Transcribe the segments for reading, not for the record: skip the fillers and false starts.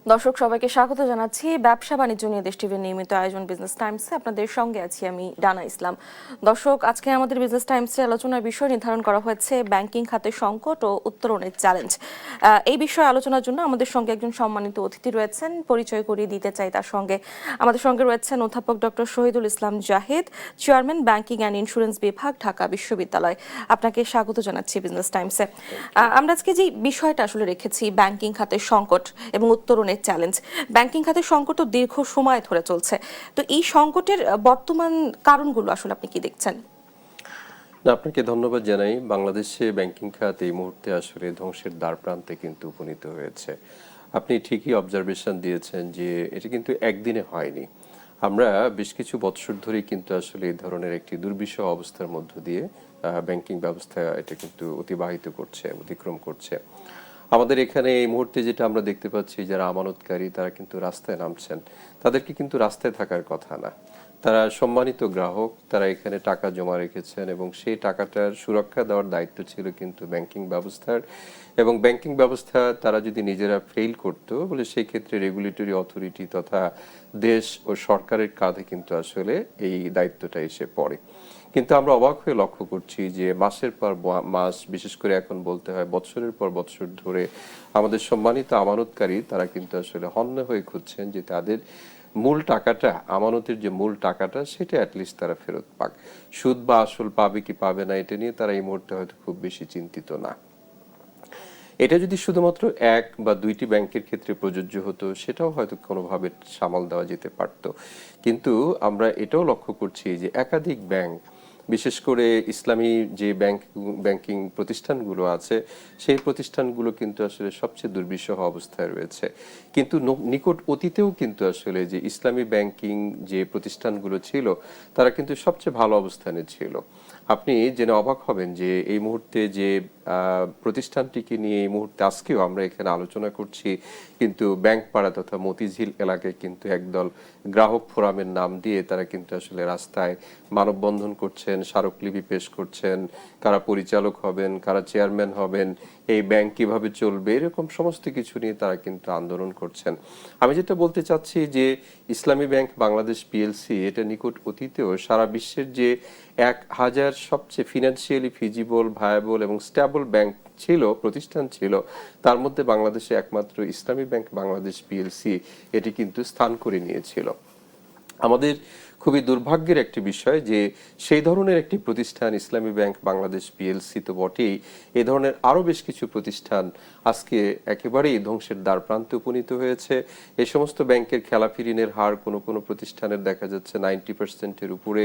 দর্শক সবাইকে স্বাগত জানাচ্ছি ব্যবসা বাণিজ্য নিয়ে দেশ টিভির নিয়মিত আয়োজন বিজনেস টাইমসে আপনাদের সঙ্গে আছি আমি ডানা ইসলাম। দর্শক, আজকে আমাদের বিজনেস টাইমসে আলোচনার বিষয় নির্ধারণ করা হয়েছে ব্যাংকিং খাতের সংকট ও উত্তরণের চ্যালেঞ্জ। এই বিষয়ে আলোচনার জন্য আমাদের সঙ্গে একজন সম্মানিত অতিথি রয়েছেন, পরিচয় করিয়ে দিতে চাই তার সঙ্গে। আমাদের সঙ্গে রয়েছেন অধ্যাপক doctor Shahidul Islam Zahid, chairman banking and insurance বিভাগ, ঢাকা বিশ্ববিদ্যালয়। আপনাকে স্বাগত জানাচ্ছি বিজনেস টাইমসে। আমরা আজকে যে বিষয়টা আসলে রেখেছি ব্যাংকিং খাতের সংকট এবং উত্তরণের চ্যালেঞ্জ। ব্যাংকিং খাতের সংকট তো দীর্ঘ সময় ধরে চলছে, তো এই সংকটের বর্তমান কারণগুলো আসলে আপনি কি দেখছেন? আপনাকে ধন্যবাদ জানাই। বাংলাদেশে ব্যাংকিং খাত এই মুহূর্তে আসলে ধ্বংসের দ্বার প্রান্তে কিন্তু উপনীত হয়েছে। আপনি ঠিকই অবজারভেশন দিয়েছেন যে এটা কিন্তু একদিনে হয়নি। আমরা বেশ কিছু বছর ধরেই কিন্তু আসলে এই ধরনের একটি দুর্বিষহ অবস্থার মধ্য দিয়ে ব্যাংকিং ব্যবস্থা এটা কিন্তু অতিবাহিত করছে, অতিক্রম করছে। আমাদের এখানে এই মুহূর্তে যেটা আমরা দেখতে পাচ্ছি, যারা আমানতকারী তারা কিন্তু রাস্তায় নামছেন। তাদেরকে কিন্তু রাস্তায় থাকার কথা না, তারা সম্মানিত গ্রাহক, তারা এখানে টাকা জমা রেখেছেন এবং সেই টাকাটার সুরক্ষা দেওয়ার দায়িত্ব ছিল কিন্তু ব্যাংকিং ব্যবস্থার। এবং ব্যাংকিং ব্যবস্থা তারা যদি নিজেরা ফেল করতো বলে সেই ক্ষেত্রে রেগুলেটরি অথরিটি তথা দেশ ও সরকারের কাঁধে কিন্তু আসলে এই দায়িত্বটা এসে পড়ে। কিন্তু আমরা অবাক হয়ে লক্ষ্য করছি যে মাসের পর মাস, বিশেষ করে এখন বলতে হয় বছরের পর বছর ধরে আমাদের সম্মানিত আমানতকারী তারা কিন্তু আসলে হন্য হয়ে খুঁজছেন যে তাদের মূল টাকাটা, আমানতের যে মূল টাকাটা সেটা অ্যাটলিস্ট তারা ফেরত পাক। সুদ বা আসল পাবে কি পাবে না এটা নিয়ে তারা এই মুহূর্তে হয়তো খুব বেশি চিন্তিত না। এটা যদি শুধুমাত্র এক বা দুইটি ব্যাংকের ক্ষেত্রে প্রযোজ্য হতো সেটাও হয়তো কোনোভাবে সামাল দেওয়া যেতে পারত, কিন্তু আমরা এটাও লক্ষ্য করছি যে একাধিক ব্যাংক, বিশেষ করে ইসলামী যে ব্যাংকিং প্রতিষ্ঠানগুলো আছে সেই প্রতিষ্ঠানগুলো কিন্তু আসলে সবচেয়ে দুর্বিষহ অবস্থায় রয়েছে। কিন্তু নিকট অতীতেও কিন্তু আসলে যে ইসলামী ব্যাংকিং যে প্রতিষ্ঠানগুলো ছিল তারা কিন্তু সবচেয়ে ভালো অবস্থানে ছিল। আপনি জেনে অবাক হবেন যে এই মুহূর্তে যে প্রতিষ্ঠানটিকে নিয়ে এই মুহূর্তে আজকেও আমরা এখানে আলোচনা করছি, কিন্তু ব্যাংকপাড়া তথা মতিঝিল এলাকায় কিন্তু একদল গ্রাহক ফোরামের নাম দিয়ে তারা কিন্তু আসলে রাস্তায় মানববন্ধন করছেন, স্মারকলিপি পেশ করছেন, কারা পরিচালক হবেন, কারা চেয়ারম্যান হবেন, এই ব্যাংক কিভাবে চলবে, এরকম সমস্ত কিছু নিয়ে তারা কিন্তু আন্দোলন করছেন। আমি যেটা বলতে চাচ্ছি যে ইসলামী ব্যাংক বাংলাদেশ পিএলসি এটা নিকট অতীতেও সারা বিশ্বের যে 1000 সবচেয়ে ফিনান্সিয়ালি ফিজিবল, ভায়াবল এবং স্টেবল ব্যাংক ছিল, প্রতিষ্ঠান ছিল, তার মধ্যে বাংলাদেশে একমাত্র ইসলামী ব্যাংক বাংলাদেশ পিএলসি এটি কিন্তু স্থান করে নিয়েছিল। আমাদের খুবই দুর্ভাগ্যের একটি বিষয় যে সেই ধরনের একটি প্রতিষ্ঠান ইসলামী ব্যাংক বাংলাদেশ পিএলসি তো বটেই, এ ধরনের আরো বেশ কিছু প্রতিষ্ঠান আজকে একেবারেই ধ্বংসের দ্বার প্রান্তে উপনীত হয়েছে। এই সমস্ত ব্যাংকের খেলাপি ঋণের হার কোনো কোনো প্রতিষ্ঠানের দেখা যাচ্ছে 90%-এর উপরে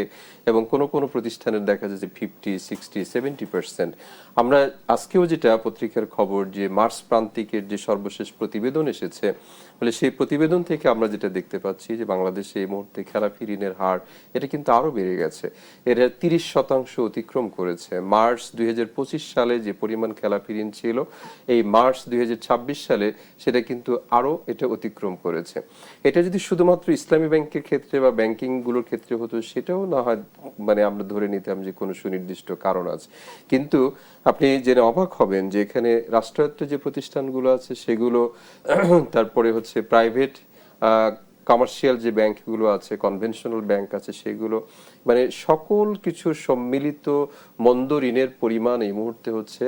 এবং কোনো কোনো প্রতিষ্ঠানের দেখা যাচ্ছে 50, 60, 70%। আমরা আজকেও যেটা পত্রিকার খবর যে মার্চ প্রান্তিকের যে সর্বশেষ প্রতিবেদন এসেছে, বলে সেই প্রতিবেদন থেকে আমরা যেটা দেখতে পাচ্ছি যে বাংলাদেশে এই মুহূর্তে খেলাপি ঋণের হার এটা কিন্তু আরো বেড়ে গেছে। এরা 30% অতিক্রম করেছে। মার্চ 2025 সালে যে পরিমাণ খেলাপি ঋণ ছিল, এই মার্চ 2026 সালে সেটা কিন্তু আরো এটা অতিক্রম করেছে। এটা যদি শুধুমাত্র ইসলামী ব্যাংকের ক্ষেত্রে বা ব্যাংকিং গুলোর ক্ষেত্রে হতো সেটাও না হয় মানে আমরা ধরে নিতাম যে কোনো সুনির্দিষ্ট কারণ আছে, কিন্তু আপনি জেনে অবাক হবেন যে এখানে রাষ্ট্রায়ত্ত যে প্রতিষ্ঠানগুলো আছে সেগুলো, তারপরে হচ্ছে প্রাইভেট কমার্শিয়াল যে ব্যাংকগুলো আছে, কনভেনশনাল ব্যাংক আছে, সেগুলো মানে সকল কিছু সম্মিলিত মন্দ ঋণের পরিমাণ এই মুহূর্তে হচ্ছে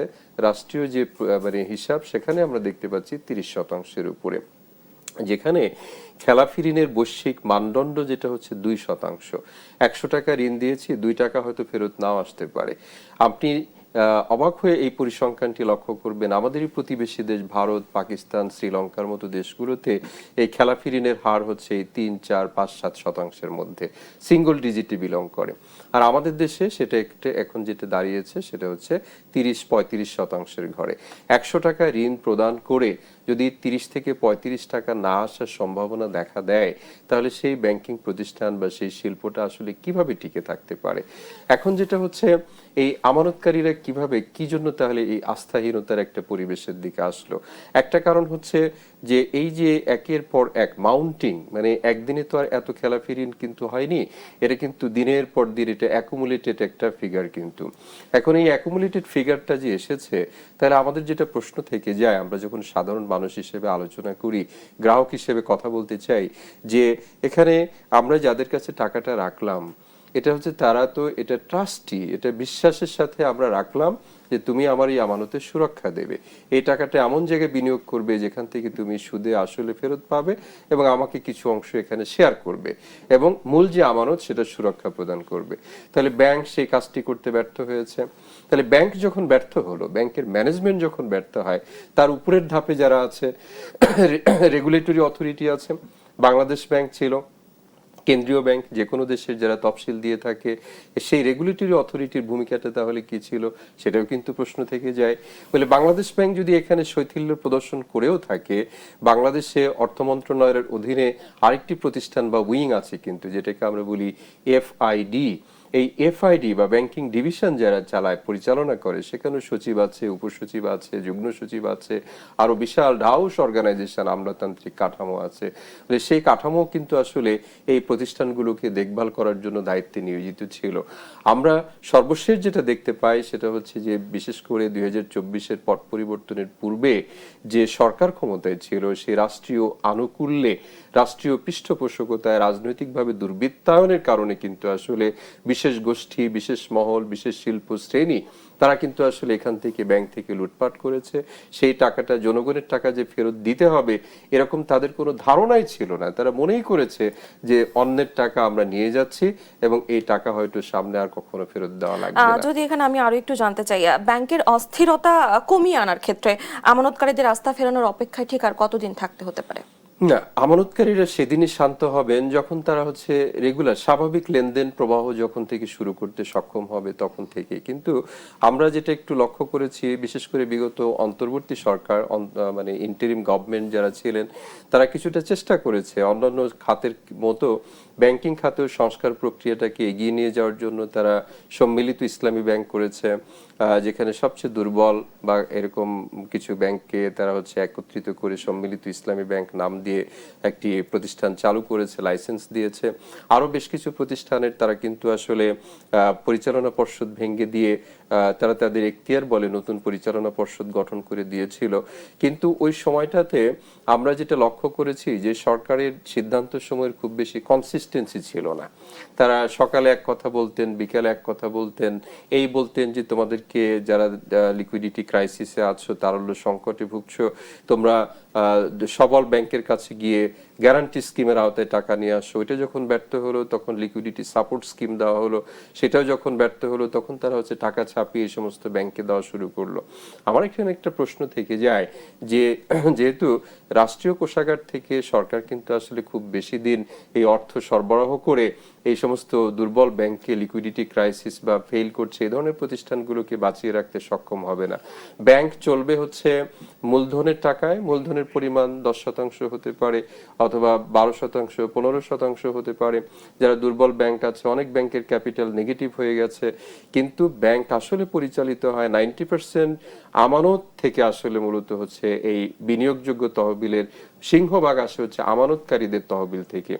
রাষ্ট্রীয় যে মানে হিসাব, সেখানে আমরা দেখতে পাচ্ছি 30%-এর উপরে, যেখানে খেলাপি ঋণের বৈশ্বিক মানদণ্ড যেটা হচ্ছে 2%। 100 টাকা ঋণ দিয়েছি, 2 টাকা হয়তো ফেরত নাও আসতে পারে। আপনি অবাক হয়ে এই পরিসংখ্যানটি লক্ষ্য করবেন, আমাদেরই প্রতিবেশী দেশ ভারত, পাকিস্তান, শ্রীলঙ্কার মতো দেশগুলোতে এই খেলাপি ঋণের হার হচ্ছে 3, 4, 5, 7%-এর মধ্যে, সিঙ্গল ডিজিটে বিলং করে। আর আমাদের দেশে সেটা এখন যেটা দাঁড়িয়েছে সেটা হচ্ছে 30-35%-এর ঘরে। 100 টাকা ঋণ প্রদান করে যদি 30 থেকে 35 টাকা না আসার সম্ভাবনা দেখা দেয়, তাহলে সেই ব্যাংকিং প্রতিষ্ঠান বা সেই শিল্পটা আসলে কিভাবে টিকে থাকতে পারে? এখন যেটা হচ্ছে এই আমানতকারীরা কিভাবে কি জন্য তাহলে এই আস্থাহীনতার একটা পরিবেশের দিকে আসলো? একটা কারণ হচ্ছে যে এই যে একের পর এক মাউন্টিং, মানে একদিনে তো আর এত খেলাফিরি কিন্তু হয়নি, এটা কিন্তু দিনের পর দিন এটা অ্যাকুমুলেটেড একটা ফিগার। কিন্তু এখন এই অ্যাকুমুলেটেড ফিগারটা যে এসেছে, তাহলে আমাদের যেটা প্রশ্ন থেকে যায়, আমরা যখন সাধারণ মানুষ হিসেবে আলোচনা করি, গ্রাহক হিসেবে কথা বলতে চাই, যে এখানে আমরা যাদের কাছে টাকাটা রাখলাম, এটা হচ্ছে তারা তো এটা ট্রাস্টি, এটা বিশ্বাসের সাথে আমরা রাখলাম যে তুমি আমার এই আমানতের সুরক্ষা দেবে, এই টাকাটা এমন জায়গায় বিনিয়োগ করবে যেখান থেকে তুমি সুদে আসলে ফেরত পাবে এবং আমাকে কিছু অংশ এখানে শেয়ার করবে এবং মূল যে আমানত সেটা সুরক্ষা প্রদান করবে। তাহলে ব্যাংক সেই কাজটি করতে ব্যর্থ হয়েছে। তাহলে ব্যাংক যখন ব্যর্থ হলো, ব্যাংকের ম্যানেজমেন্ট যখন ব্যর্থ হয়, তার উপরের ধাপে যারা আছে, রেগুলেটরি অথরিটি আছে, বাংলাদেশ ব্যাংক ছিল, কেন্দ্রীয় ব্যাংক, যে কোনো দেশের যারা তফসিল দিয়ে থাকে, সেই রেগুলেটরি অথরিটির ভূমিকাটা তাহলে কি ছিল, সেটাও কিন্তু প্রশ্ন থেকে যায়। বলে বাংলাদেশ ব্যাংক যদি এখানে শৈথিল্য প্রদর্শন করেও থাকে, বাংলাদেশে অর্থ মন্ত্রণালয়ের অধীনে আরেকটি প্রতিষ্ঠান বা উইং আছে কিন্তু, যেটাকে আমরা বলি এফআইডি। এই এফআইডি বা ব্যাংকিং ডিভিশন যারা চালায়, পরিচালনা করে, সেখানে সচিব আছে, উপসচিব আছে, যুগ্ম সচিব আছে, আরো বিশাল ডাউস অর্গানাইজেশন, আমলাতান্ত্রিক কাঠামো আছে। সেই কাঠামো কিন্তু আসলে এই প্রতিষ্ঠানগুলোকে দেখভাল করার জন্য দায়িত্বে নিয়োজিত ছিল। আমরা সর্বশেষ যেটা দেখতে পাই সেটা হচ্ছে যে বিশেষ করে 2024-এর পট পরিবর্তনের পূর্বে যে সরকার ক্ষমতায় ছিল, সেই রাষ্ট্রীয় আনুকূল্যে, রাষ্ট্রীয় পৃষ্ঠপোষকতায় রাজনৈতিকভাবে দুর্বৃত্তায়নের কারণে কিন্তু আসলে বিশেষ গোষ্ঠী, বিশেষ মহল, বিশেষ শিল্প শ্রেণী, তারা কিন্তু আসলে এখান থেকে ব্যাংক থেকে লুটপাট করেছে। সেই টাকাটা জনগণের টাকা যে ফেরত দিতে হবে এরকম তাদের কোনো ধারণাই ছিল না। তারা মনেই করেছে যে অন্যের টাকা আমরা নিয়ে যাচ্ছি এবং এই টাকা হয়তো সামনে আর কখনো ফেরত দেওয়া লাগবে না। যদি এখানে আমি আরো একটু জানতে চাই, ব্যাংকের অস্থিরতা কমিয়ে আনার ক্ষেত্রে আমানতকারীদের আস্থা ফেরানোর অপেক্ষায় ঠিক আর কতদিন থাকতে হতে পারে? না, আমানতকারীরা সেদিনই শান্ত হবেন যখন তারা হচ্ছে রেগুলার স্বাভাবিক লেনদেন প্রবাহ যখন থেকে শুরু করতে সক্ষম হবে, তখন থেকে। কিন্তু আমরা যেটা একটু লক্ষ্য করেছি, বিশেষ করে বিগত অন্তর্বর্তী সরকার, মানে ইন্টারিম গভর্নমেন্ট যারা ছিলেন, তারা কিছুটা চেষ্টা করেছে অন্যান্য খাতের মতো ব্যাংকিং খাতেও সংস্কার প্রক্রিয়াটাকে এগিয়ে নিয়ে যাওয়ার জন্য। তারা সম্মিলিত ইসলামী ব্যাংক করেছে, যেখানে সবচেয়ে দুর্বল বা এরকম কিছু ব্যাংককে তারা হচ্ছে একত্রিত করে সম্মিলিত ইসলামী ব্যাংক নাম দিয়ে একটি প্রতিষ্ঠান চালু করেছে, লাইসেন্স দিয়েছে। আরো বেশ কিছু প্রতিষ্ঠানের তারা কিন্তু আসলে পরিচালনা পর্ষদ ভেঙে দিয়ে তারা তাদের এখতিয়ার বলে নতুন পরিচালনা পর্ষদ গঠন করে দিয়েছিল। কিন্তু ওই সময়টাতে আমরা যেটা লক্ষ্য করেছি যে সরকারের সিদ্ধান্ত সময়ের খুব বেশি কনসিস্টেন্সি ছিল না। তারা সকালে এক কথা বলতেন, বিকালে এক কথা বলতেন, এই বলতেন যে তোমাদেরকে যারা লিকুইডিটি ক্রাইসিসে আছো, তারল্য সংকটে ভুগছো, তোমরা সবল ব্যাংকের কাছে গিয়ে গ্যারান্টি স্কিমের আওতায় টাকা নিয়ে আসো। ওইটা যখন ব্যর্থ হলো তখন লিকুইডিটি সাপোর্ট স্কিম দেওয়া হলো, সেটাও যখন ব্যর্থ হলো তখন তারা হচ্ছে টাকা ছাপিয়ে এই সমস্ত ব্যাংকে দেওয়া শুরু করলো। আমার এখানে একটা প্রশ্ন থেকে যায় যে যেহেতু রাষ্ট্রীয় কোষাগার থেকে সরকার কিন্তু আসলে খুব বেশি দিন এই অর্থ সরবরাহ করে এই সমস্ত দুর্বল ব্যাংকে লিকুইডিটি ক্রাইসিস বা ফেল করছে এই ধরনের প্রতিষ্ঠানগুলোকে বাঁচিয়ে রাখতে সক্ষম হবে না। ব্যাংক চলবে হচ্ছে মূলধনের টাকায়, মূলধনের পরিমাণ 10% হতে পারে অথবা 12%, 15% হতে পারে। যারা দুর্বল ব্যাংক আছে, অনেক ব্যাংকের ক্যাপিটাল নেগেটিভ হয়ে গেছে, কিন্তু ব্যাংক আসলে পরিচালিত হয় 90% আমানত থেকে। আসলে মূলত হচ্ছে এই বিনিয়োগযোগ্য তহবিলের সিংহভাগ আসে হচ্ছে আমানতকারীদের তহবিল থেকে।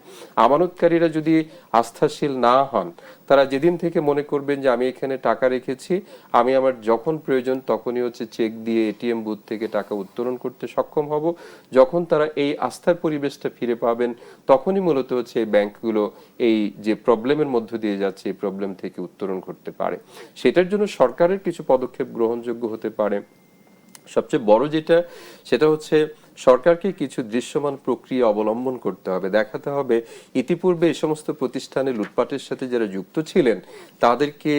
আমানতকারীরা যদি আস্থাশীল না হন, তারা যেদিন থেকে মনে করবেন যে আমি এখানে টাকা রেখেছি, আমি আমার যখন প্রয়োজন তখনই হচ্ছে চেক দিয়ে এটিএম বুথ থেকে টাকা উত্তোলন করতে সক্ষম হব, যখন তারা এই আস্থার পরিবেশটা ফিরে পাবেন, তখনই মূলত হচ্ছে এই ব্যাংকগুলো এই যে প্রবলেমের মধ্য দিয়ে যাচ্ছে এই প্রবলেম থেকে উত্তরণ করতে পারে। সেটার জন্য সরকারের কিছু পদক্ষেপ গ্রহণযোগ্য হতে পারে। সবচেয়ে বড় যেটা, সেটা হচ্ছে সরকারকে কিছু দৃশ্যমান প্রক্রিয়া অবলম্বন করতে হবে। দেখাতে হবে ইতিপূর্বে এই সমস্ত প্রতিষ্ঠানে লুটপাটের সাথে যারা যুক্ত ছিলেন তাদেরকে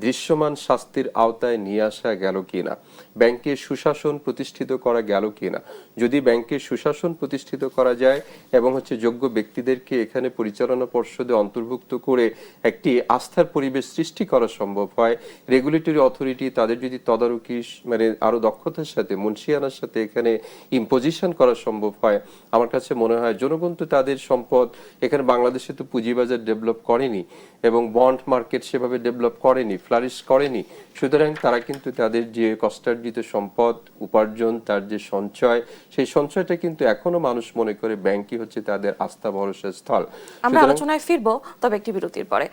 দৃশ্যমান শাস্তির আওতায় নিয়ে আসা গেল কিনা, ব্যাংকে সুশাসন প্রতিষ্ঠিত করা গেল কিনা। যদি ব্যাংকে সুশাসন প্রতিষ্ঠিত করা যায় এবং হচ্ছে যোগ্য ব্যক্তিদেরকে এখানে পরিচালনা পর্ষদে অন্তর্ভুক্ত করে একটি আস্থার পরিবেশ সৃষ্টি করা সম্ভব হয়, রেগুলেটরি অথরিটি তাদের যদি তদারকি মানে আরো দক্ষতার সাথে, মুন্সিয়ানার সাথে এখানে ইম্পোজিশন করা সম্ভব হয়, আমার কাছে মনে হয় জনগণ তো তাদের সম্পদ, এখানে বাংলাদেশে তো পুঁজিবাজার ডেভেলপ করেনি এবং বন্ড মার্কেট সেভাবে ডেভেলপ করেনি, ফ্লারিশ করেনি। সুতরাং তারা কিন্তু তাদের যে কষ্টার্জিত সম্পদ উপার্জন, তার যে সঞ্চয়, সেই সঞ্চয়টা কিন্তু এখনো মানুষ মনে করে ব্যাংকই হচ্ছে তাদের আস্থা ভরসার স্থল। আমরা আলোচনায় ফিরবো, তবে একটি বিরতির পরে।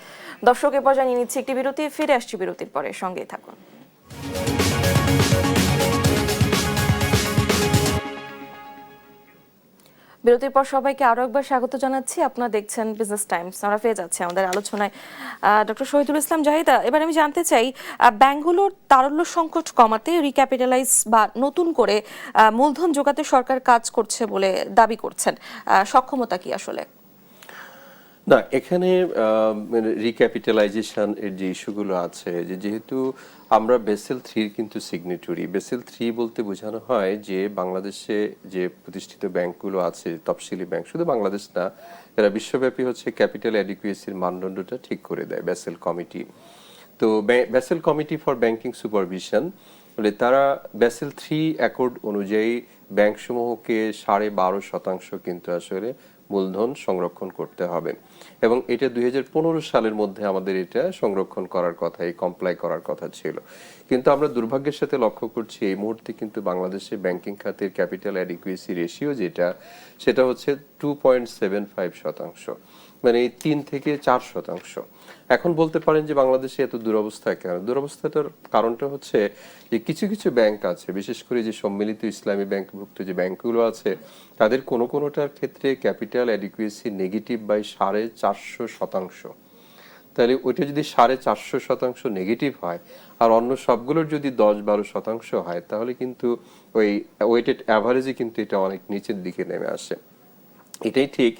দর্শক, এ পর্যায়ে নিয়ে নিচ্ছি একটি বিরতি, ফিরে আসছি বিরতির পরে, সঙ্গেই থাকুন। বিরতির পর সবাইকে আরো একবার স্বাগত জানাচ্ছি। আপনারা দেখছেন বিজনেস টাইমস। আমরা ফিরে যাচ্ছি আমাদের আলোচনায়। ডক্টর শহীদুল ইসলাম জাহিদা, এবার আমি জানতে চাই, ব্যাংকগুলোর তারল্য সংকট কমাতে রিক্যাপিটালাইজ বা নতুন করে মূলধন জোগাতে সরকার কাজ করছে বলে দাবি করছেন, সক্ষমতা কি আসলে? না, এখানে রিক্যাপিটালাইজেশন এর যে ইস্যুগুলো আছে, যেহেতু আমরা বেসেল 3 কিন্তু সিগনেটরি। বেসেল 3 বলতে বোঝানো হয় যে বাংলাদেশে যে প্রতিষ্ঠিত ব্যাংকগুলো আছে, তফসিলি ব্যাংক, শুধু বাংলাদেশ না, এরা বিশ্বব্যাপী হচ্ছে ক্যাপিটাল অ্যাডিকুয়েসির মানদণ্ডটা ঠিক করে দেয় বেসেল কমিটি। তো Bessel committee for banking supervision বলে, তারা বেসেল 3 অ্যাকর্ড অনুযায়ী ব্যাংকসমূহকে 12.5% কিন্তু আসলে মূলধন সংরক্ষণ করতে হবে, এবং এটা 2015 সালের মধ্যে আমাদের এটা সংরক্ষণ করার কথা, এই কমপ্লাই করার কথা ছিল। কিন্তু আমরা দুর্ভাগ্যের সাথে লক্ষ্য করছি এই মুহূর্তে কিন্তু বাংলাদেশে ব্যাংকিং খাতের ক্যাপিটাল অ্যাডিকুয়েসি রেশিও সেটা হচ্ছে 2.75%, মানে 3 থেকে 4%। এখন বলতে পারেন যে বাংলাদেশে এত দুরবস্থা কেন? দুরবস্থাটার কারণটা হচ্ছে যে কিছু কিছু ব্যাংক আছে, বিশেষ করে যে সম্মিলিত ইসলামী ব্যাংকভুক্ত যে ব্যাংকগুলো আছে, তাদের কোনোটার ক্ষেত্রে ক্যাপিটাল অ্যাডিকুয়েসি নেগেটিভ বাই 450%। তাহলে ওইটা যদি 450% নেগেটিভ হয় আর অন্য সবগুলোর যদি 10-12% হয়, তাহলে কিন্তু ওই ওয়েটেড অ্যাভারেজে কিন্তু এটা অনেক নিচের দিকে নেমে আসে। এটাই ঠিক,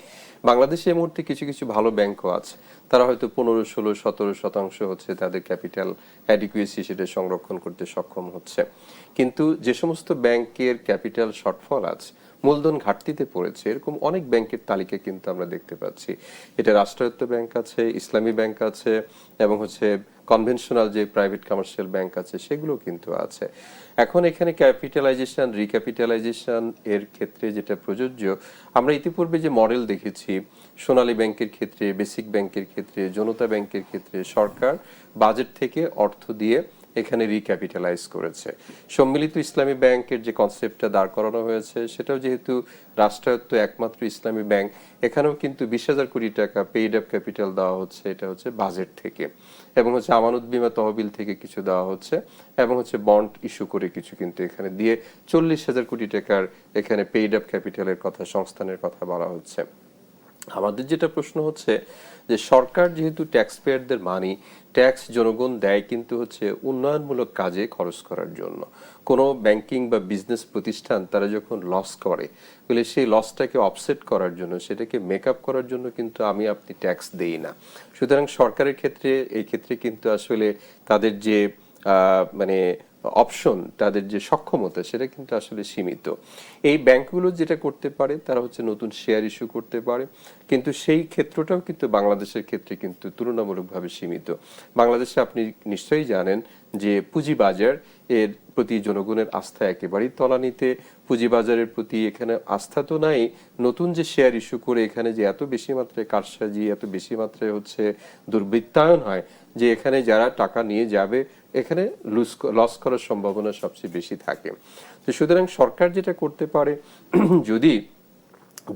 বাংলাদেশে এই মুহূর্তে কিছু কিছু ভালো ব্যাংকও আছে, তারা হয়তো 15, 16, 17% হচ্ছে তাদের ক্যাপিটাল অ্যাডিকুয়েসি সেটা সংরক্ষণ করতে সক্ষম হচ্ছে। কিন্তু যে সমস্ত ব্যাংকের ক্যাপিটাল শর্টফল আছে, মূলধন ঘাটতিতে পড়েছে, এরকম অনেক ব্যাংকের তালিকা কিন্তু আমরা দেখতে পাচ্ছি। এটা রাষ্ট্রায়ত্ত ব্যাংক আছে, ইসলামী ব্যাংক আছে, এবং হচ্ছে কনভেনশনাল যে প্রাইভেট কমার্শিয়াল ব্যাংক আছে, সেগুলো কিন্তু আছে। এখন এখানে ক্যাপিটালাইজেশন, রিক্যাপিটালাইজেশন এর ক্ষেত্রে যেটা প্রযোজ্য, আমরা ইতিপূর্বে যে মডেল দেখেছি, সোনালী ব্যাংকের ক্ষেত্রে, বেসিক ব্যাংকের ক্ষেত্রে, জনতা ব্যাংকের ক্ষেত্রে, সরকার বাজেট থেকে অর্থ দিয়ে এখানে রিক্যাপিটালাইজ করেছে। সম্মিলিত ইসলামী ব্যাংকের যে কনসেপ্টটা দাঁড় করানো হয়েছে, সেটাও যেহেতু রাষ্ট্রায়ত্ত একমাত্র ইসলামী ব্যাংক, এখানেও কিন্তু 20,000 কোটি টাকা পেইড আপ ক্যাপিটাল দেওয়া হচ্ছে, এটা হচ্ছে বাজেট থেকে, এবং হচ্ছে আমানত বিমা তহবিল থেকে কিছু দেওয়া হচ্ছে, এবং হচ্ছে বন্ড ইস্যু করে কিছু কিন্তু এখানে দিয়ে 40,000 কোটি টাকার এখানে পেইড আপ ক্যাপিটালের কথা, সংস্থানের কথা বলা হচ্ছে। আমাদের যেটা প্রশ্ন হচ্ছে যে সরকার যেহেতু ট্যাক্স পেয়ারদের মানি, ট্যাক্স জনগণ দেয় কিন্তু হচ্ছে উন্নয়নমূলক কাজে খরচ করার জন্য। কোনো ব্যাংকিং বা বিজনেস প্রতিষ্ঠান তারা যখন লস করে, বলে সেই লসটাকে অফসেট করার জন্য, সেটাকে মেকআপ করার জন্য কিন্তু আমি আপনি ট্যাক্স দেই না। সুতরাং সরকারের ক্ষেত্রে এই ক্ষেত্রে কিন্তু আসলে তাদের যে মানে অপশন, তাদের যে সক্ষমতা, সেটা কিন্তু আসলে সীমিত। এই ব্যাংকগুলো যেটা করতে পারে, তারা হচ্ছে নতুন শেয়ার ইস্যু করতে পারে, কিন্তু সেই ক্ষেত্রটাও কিন্তু বাংলাদেশের ক্ষেত্রে কিন্তু তুলনামূলকভাবে সীমিত। বাংলাদেশে আপনি নিশ্চয়ই জানেন যে পুঁজিবাজার এর প্রতি জনগণের আস্থা একেবারেই তলানিতে। পুঁজিবাজারের প্রতি এখানে আস্থা তো নাই, নতুন যে শেয়ার ইস্যু করে এখানে যে এত বেশি মাত্রায় কারসাজি, এত বেশি মাত্রায় হচ্ছে দুর্বৃত্তায়ন হয়, যে এখানে যারা টাকা নিয়ে যাবে এখানে লস করার সম্ভাবনা সবচেয়ে বেশি থাকে। তো সুতরাং সরকার যেটা করতে পারে, যদি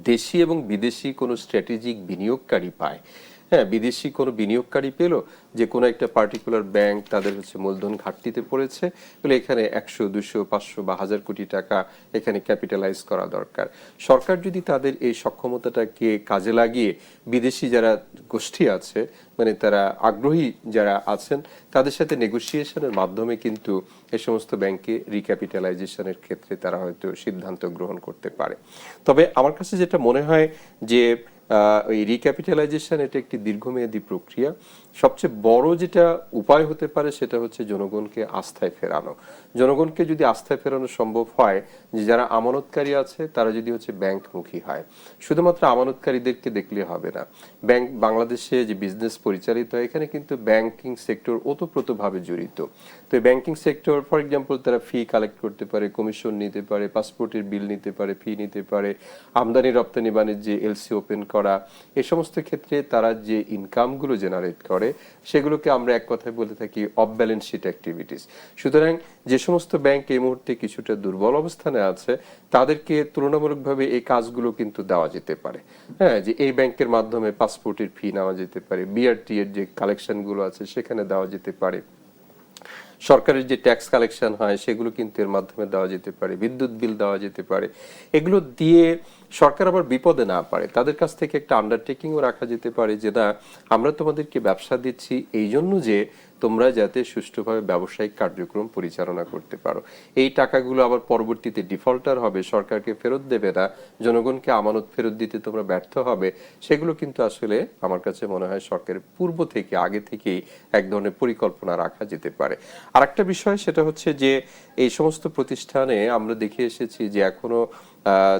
দেশি এবং বিদেশি কোনো স্ট্র্যাটেজিক বিনিয়োগকারী পায়, হ্যাঁ, বিদেশি কোনো বিনিয়োগকারী পেল যে কোনো একটা পার্টিকুলার ব্যাংক তাদের হচ্ছে মূলধন ঘাটতিতে পড়েছে, বলে এখানে 100, 200, 500 বা 1000 কোটি টাকা এখানে ক্যাপিটালাইজ করা দরকার। সরকার যদি তাদের এই সক্ষমতাটাকে কাজে লাগিয়ে বিদেশি যারা গোষ্ঠী আছে, মানে তারা আগ্রহী যারা আছেন, তাদের সাথে নেগোসিয়েশনের মাধ্যমে কিন্তু এই সমস্ত ব্যাংকে রিক্যাপিটালাইজেশনের ক্ষেত্রে তারা হয়তো সিদ্ধান্ত গ্রহণ করতে পারে। তবে আমার কাছে যেটা মনে হয় যে ওই রিক্যাপিটালাইজেশন এটা একটি দীর্ঘমেয়াদী প্রক্রিয়া। সবচেয়ে বড় যেটা উপায় হতে পারে সেটা হচ্ছে জনগণকে আস্থায় ফেরানো। জনগণকে যদি আস্থায় ফেরানো সম্ভব হয়, যে যারা আমানতকারী আছে তারা যদি হচ্ছে ব্যাংকমুখী হয়, শুধুমাত্র আমানতকারীদেরকে দেখলে হবে না। ব্যাংক বাংলাদেশে যে বিজনেস পরিচালিত হয়, এখানে কিন্তু ব্যাংকিং সেক্টর ওতপ্রোতভাবে জড়িত। তো ব্যাংকিং সেক্টর ফর এক্সাম্পল তারা ফি কালেক্ট করতে পারে, কমিশন নিতে পারে, পাসপোর্টের বিল নিতে পারে, ফি নিতে পারে, আমদানি রপ্তানি বাণিজ্যে এলসি ওপেন করা, এই সমস্ত ক্ষেত্রে তারা যে ইনকামগুলো জেনারেট করে সেগুলোকে আমরা এক কথায় বলে থাকি অফ ব্যালেন্স শিট অ্যাক্টিভিটিস। সুতরাং যে সমস্ত ব্যাংক এই মুহূর্তে কিছুটা দুর্বল অবস্থানে আছে তাদেরকে তুলনামূলকভাবে এই কাজগুলো কিন্তু দেওয়া যেতে পারে। হ্যাঁ, যে এই ব্যাংকের মাধ্যমে পাসপোর্টের ফি নেওয়া যেতে পারে, বিআরটি এর যে কালেকশনগুলো আছে সেখানে দেওয়া যেতে পারে, সরকারের যে ট্যাক্স কালেকশন হয় সেগুলো কিন্তু এর মাধ্যমে দেওয়া যেতে পারে, বিদ্যুৎ বিল দেওয়া যেতে পারে। এগুলো দিয়ে সরকার আবার বিপদে না পারে তাদের কাছ থেকে একটা আন্ডারটেকিংও রাখা যেতে পারে যে না, আমরা তোমাদেরকে ব্যবসা দিচ্ছি এই জন্য যে তোমরা যাতে সুষ্ঠুভাবে ব্যবসায়িক কার্যক্রম পরিচালনা করতে পারো। এই টাকাগুলো আবার পরবর্তীতে ডিফল্টার হবে, সরকারকে ফেরত দেবে না, জনগণকে আমানত ফেরত দিতে তোমরা ব্যর্থ হবে, সেগুলো কিন্তু আসলে আমার কাছে মনে হয় সরকারের পূর্ব থেকে আগে থেকেই এক ধরনের পরিকল্পনা রাখা যেতে পারে। আরেকটা বিষয় সেটা হচ্ছে যে এই সমস্ত প্রতিষ্ঠানে আমরা দেখে এসেছি যে এখনো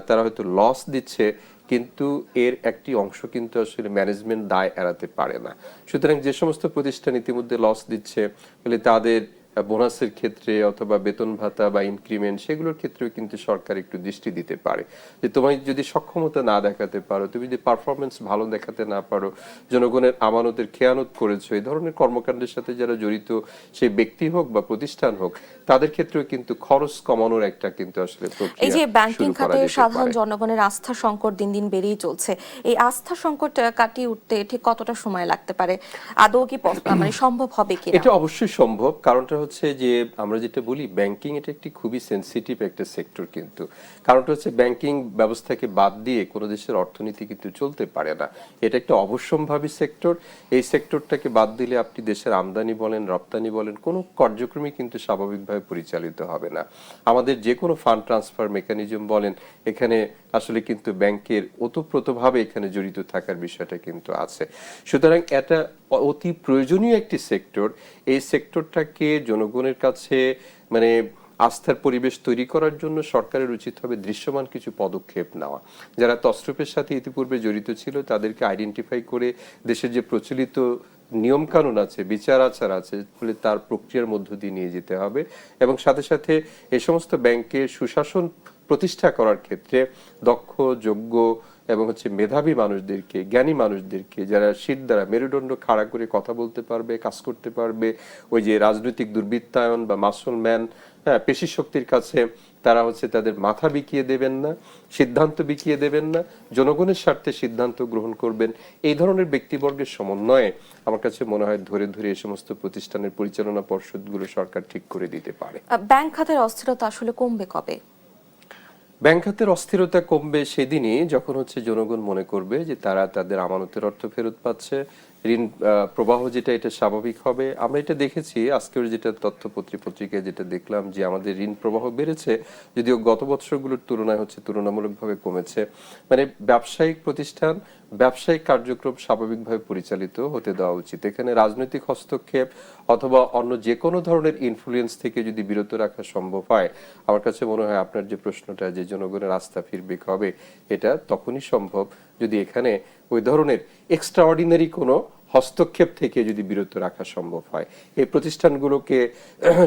তারা হয়তো লস দিচ্ছে, কিন্তু এর একটি অংশ কিন্তু আসলে ম্যানেজমেন্ট দায় এড়াতে পারে না। সুতরাং যে সমস্ত প্রতিষ্ঠান ইতিমধ্যে লস দিচ্ছে বলে তাদের বোনাসের ক্ষেত্রে অথবা বেতন ভাতা বা ইনক্রিমেন্ট সেগুলোর ক্ষেত্রেও কিন্তু সরকার একটু দৃষ্টি দিতে পারে যে তোমায় যদি সক্ষমতা না দেখাতে পারো, তুমি যদি পারফরমেন্স ভালো দেখাতে না পারো, জনগণের আমানতের খেয়ানত করেছো, এই ধরনের কর্মকাণ্ডের সাথে যারা জড়িত সেই ব্যক্তি হোক বা প্রতিষ্ঠান হোক তাদের ক্ষেত্রেও কিন্তু খরচ কমানোর একটা কিন্তু আসলে প্রক্রিয়া এই যে ব্যাংকিং শুরু করা খাতে যেতে সাধারণ পারে। জনগণের আস্থা সংকট দিন দিন বেড়েই চলছে, এই আস্থা সংকট কাটিয়ে উঠতে ঠিক কতটা সময় লাগতে পারে, আদৌ কি মানে সম্ভব হবে কিনা? এটা অবশ্যই সম্ভব। কারণটা হচ্ছে যে আমরা যেটা বলি ব্যাংকিং এটা একটি খুবই সেনসিটিভ একটা সেক্টর, কিন্তু কারণটা হচ্ছে ব্যাংকিং ব্যবস্থাকে বাদ দিয়ে কোনো দেশের অর্থনীতি কিন্তু চলতে পারে না। এটা একটা অবশ্যম্ভাবী সেক্টর। এই সেক্টরটাকে বাদ দিলে আপনি দেশের আমদানি বলেন, রপ্তানি বলেন, কোনো কার্যক্রমই কিন্তু স্বাভাবিকভাবে পরিচালিত হবে না। আমাদের যে কোনো ফান্ড ট্রান্সফার মেকানিজম বলেন, এখানে আসলে কিন্তু ব্যাংকের ওতপ্রোতভাবে এখানে জড়িত থাকার বিষয়টা কিন্তু আছে। সুতরাং এটা অতি প্রয়োজনীয় একটি সেক্টর। এই সেক্টরটাকে জনগণের কাছে মানে আস্থার পরিবেশ তৈরি করার জন্য সরকারের উচিত হবে দৃশ্যমান কিছু পদক্ষেপ নেওয়া। যারা তছরূপের সাথে ইতিপূর্বে জড়িত ছিল তাদেরকে আইডেন্টিফাই করে দেশের যে প্রচলিত নিয়ম কানুন আছে, বিচার আচার আছে, ফলে তার প্রক্রিয়ার মধ্য দিয়ে নিয়ে যেতে হবে এবং সাথে সাথে এই সমস্ত ব্যাংকের সুশাসন প্রতিষ্ঠা করার ক্ষেত্রে দক্ষ, যোগ্য এবং মেধাবী মানুষদেরকে, জ্ঞানী মানুষদেরকে, যারা শীত দ্বারা মেরুদণ্ড খাড়া করে কথা বলতে পারবে, কাজ করতে পারবে, ওই যে রাজনৈতিক দুর্বৃত্তায়ন বা মাসল ম্যান, হ্যাঁ, পেশি শক্তির কাছে তারা তাদের মাথা বিকিয়ে দেবেন না, সিদ্ধান্ত বিকিয়ে দেবেন না, জনগণের স্বার্থে সিদ্ধান্ত গ্রহণ করবেন, এই ধরনের ব্যক্তিবর্গের সমন্বয়ে আমার কাছে মনে হয় ধরে ধরে এই সমস্ত প্রতিষ্ঠানের পরিচালনা পর্ষদগুলো সরকার ঠিক করে দিতে পারে। ব্যাংক খাতের অস্থিরতা আসলে কমবে কবে? ব্যাংক খাতের অস্থিরতা কমবে সেদিনই যখন জনগণ মনে করবে যে তারা তাদের আমানতের অর্থ ফেরত পাচ্ছে, ঋণ প্রবাহ যেটা এটা স্বাভাবিক হবে। আমরা এটা দেখেছি আজকের যেটা তথ্য পত্রিকায় যেটা দেখলাম যে আমাদের ঋণ প্রবাহ বেড়েছে, যদিও গত বছরগুলোর তুলনায় তুলনামূলকভাবে কমেছে। মানে ব্যবসায়িক প্রতিষ্ঠান, ব্যবসায়িক কার্যক্রম স্বাভাবিকভাবে পরিচালিত হতে দেওয়া উচিত। এখানে রাজনৈতিক হস্তক্ষেপ অথবা অন্য যে কোনো ধরনের ইনফ্লুয়েন্স থেকে যদি বিরত রাখা সম্ভব হয়, আমার কাছে মনে হয় আপনার যে প্রশ্নটা যে জনগণের আস্থা ফিরবে কবে, এটা তখনই সম্ভব যদি এখানে ওই ধরনের এক্সট্রাঅর্ডিনারি কোনো হস্তক্ষেপ থেকে যদি বিরত রাখা সম্ভব হয়। এই প্রতিষ্ঠানগুলোকে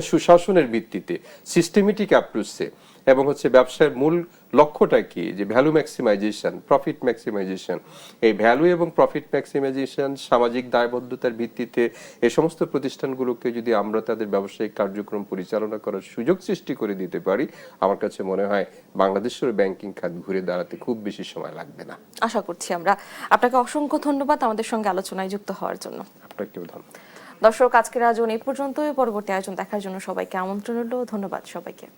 সুশাসনের ভিত্তিতে সিস্টেমেটিক অ্যাপ্রোচে এবং ব্যবসার মূল লক্ষ্যটা কি, যে ভ্যালু ম্যাক্সিমাইজেশন, প্রফিট ম্যাক্সিমাইজেশন, এই ভ্যালু এবং প্রফিট ম্যাক্সিমাইজেশন, সামাজিক দায়বদ্ধতার ভিত্তিতে এই সমস্ত প্রতিষ্ঠানগুলোকে যদি আমরা তাদের ব্যবসায়িক কার্যক্রম পরিচালনা করার সুযোগ সৃষ্টি করে দিতে পারি, আমার কাছে মনে হয় বাংলাদেশের ব্যাংকিং খাত ঘুরে দাঁড়াতে খুব বেশি সময় লাগবে না। আশা করছি আমরা। আপনাকে অসংখ্য ধন্যবাদ আমাদের সঙ্গে আলোচনায় যুক্ত হওয়ার জন্য। আপনাকেও ধন্যবাদ। দর্শক, আজকের আয়োজন এই পর্যন্তই। পরবর্তী আয়োজন দেখার জন্য সবাইকে আমন্ত্রণ রইল। ধন্যবাদ সবাইকে।